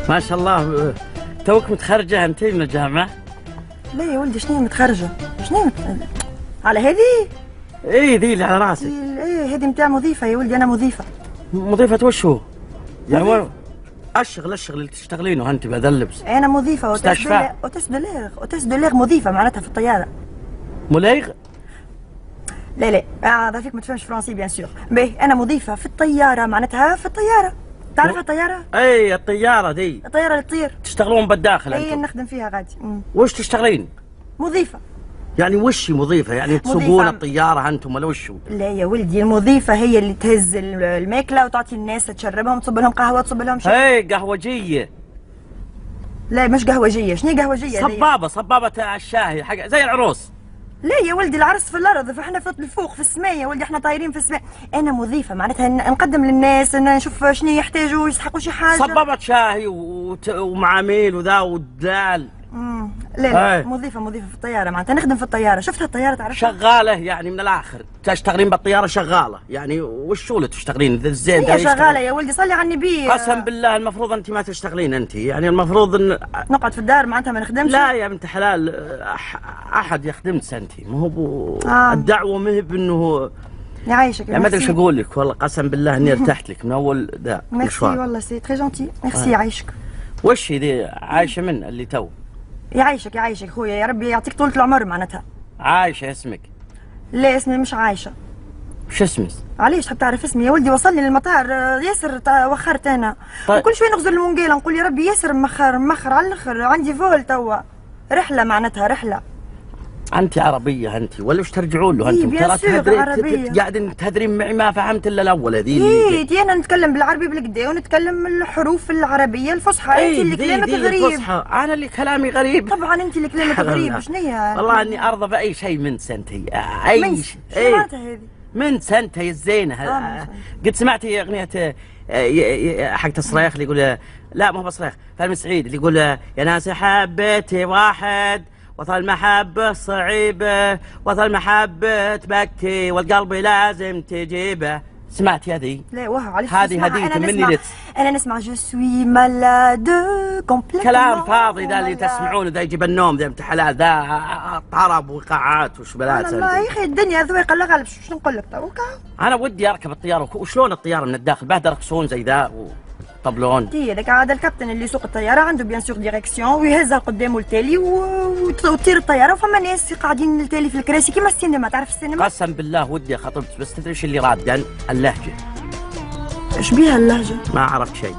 ما شاء الله. توك متخرجة انت من الجامعة؟ لا يا ولدي شنو متخرجة؟ شنو على هذه؟ ايه ذي اللي على راسك. ايه هذه متاع مضيفة يا ولدي، انا مضيفة. مضيفة وش هو؟ يعني الشغل اللي تشتغلينه انت بهذا اللبس. انا مضيفة مستشفى. اوتيس دوليغ مضيفة معناتها في الطيارة. مليغ؟ لا هذا فيك ما تفهمش فرنسي بيان سور. باهي انا مضيفة في الطيارة معناتها في الطيارة. تعرفها الطيارة؟ اي الطيارة ذي. الطيارة اللي تطير. تشتغلون بالداخل انتم؟ اي نخدم فيها غادي. وش تشتغلين؟ مضيفة. يعني وش مضيفة؟ يعني تسوقون الطيارة انتم ولا وشو؟ لا يا ولدي المضيفة هي اللي تهز الماكلة وتعطي الناس تشربهم، تصب لهم قهوة، تصب لهم شاي. اي قهوجية. لا مش قهوجية، شنو قهوجية؟ صبابة الشاهي حق زي العروس. لا يا ولدي العرس في الارض، فاحنا في الفوق في السماء يا ولدي، احنا طايرين في السماء. انا مضيفة معناتها نقدم للناس، نشوف شنو يحتاجوا، يستحقوا شي حاجة. صبابة شاهي ومعاميل وذا والدلال. لا مضيفة في الطيارة معناتها نخدم في الطيارة. شفتها الطيارة تعرفها؟ شغالة يعني من الآخر تشتغلين بالطيارة شغالة يعني. وش اللي تشتغلين الزين؟ هي شغالة يا ولدي صلي على النبي. قسم بالله المفروض أنت ما تشتغلين أنت، يعني المفروض إن نقعد في الدار معناتها ما نخدمش. لا يا بنت حلال أحد يخدمك أنت، ما هو الدعوة ما هي بأنه يعيشك. يعني ما ادري ايش اقول لك والله، قسم بالله اني ارتحت لك من اول ذا. ميرسي والله سي تري جونتي. ميرسي يعيشك. وش ذي عايشة من اللي تو؟ يعيشك خويا، يا ربي يعطيك طولة العمر معناتها. عايشة اسمك؟ لا اسمي مش عايشة. وش اسمك؟ علاش تحب تعرف اسمي يا ولدي؟ وصلني للمطار ياسر وخرت انا. طيب. وكل شوي نغزر المونقيله نقول يا ربي ياسر مخر على الاخر، عندي فول توا رحلة معناتها رحلة. انت عربيه انت ولا وش ترجعون له انتم؟ ترى قاعدين تهدرين معي ما فهمت الا الاول هذه. ايه انا نتكلم بالعربي بالكدا ونتكلم الحروف العربيه الفصحى. انت اللي كلامك غريب. الفصحى انا اللي كلامي غريب. طبعا انت اللي كلامك غريب. شنية والله اني ارضى باي شيء من سنتي. اي شيء شو معناتها هذه؟ من سنتي الزينه. قد سمعتي اغنيه حق الصريخ اللي يقول لا ما هو بصريخ، فيلم سعيد اللي يقول يا ناس حبيتي واحد وصل المحبة صعيبة، وصل المحبة تبكي والقلب لازم تجيبه. سمعتي هذه؟ لا واه عليك. هذه تمني انا نسمع جو سوي مالاد كومبليت. كلام فاضي ذا اللي تسمعونه ذا يجيب النوم ذا بنت حلال ذا طرب وقاعات وشبلات. والله يا اخي الدنيا ذويقه لا غالب. شنو نقول لك توك؟ انا ودي اركب الطياره. وشلون الطياره من الداخل؟ بعد يرقصون زي ذا طبلون. هذاك عاد الكابتن اللي يسوق الطياره عنده بيان سور ديريكسيون ويهزها قدامه التالي وتطير الطياره، وفما ناس قاعدين التالي في الكراسي كيما السينما. تعرف السينما؟ قسم بالله ودي خطبت بس تدري ايش اللي راد؟ اللهجه. ايش بيها اللهجه؟ ما عرفت شيء.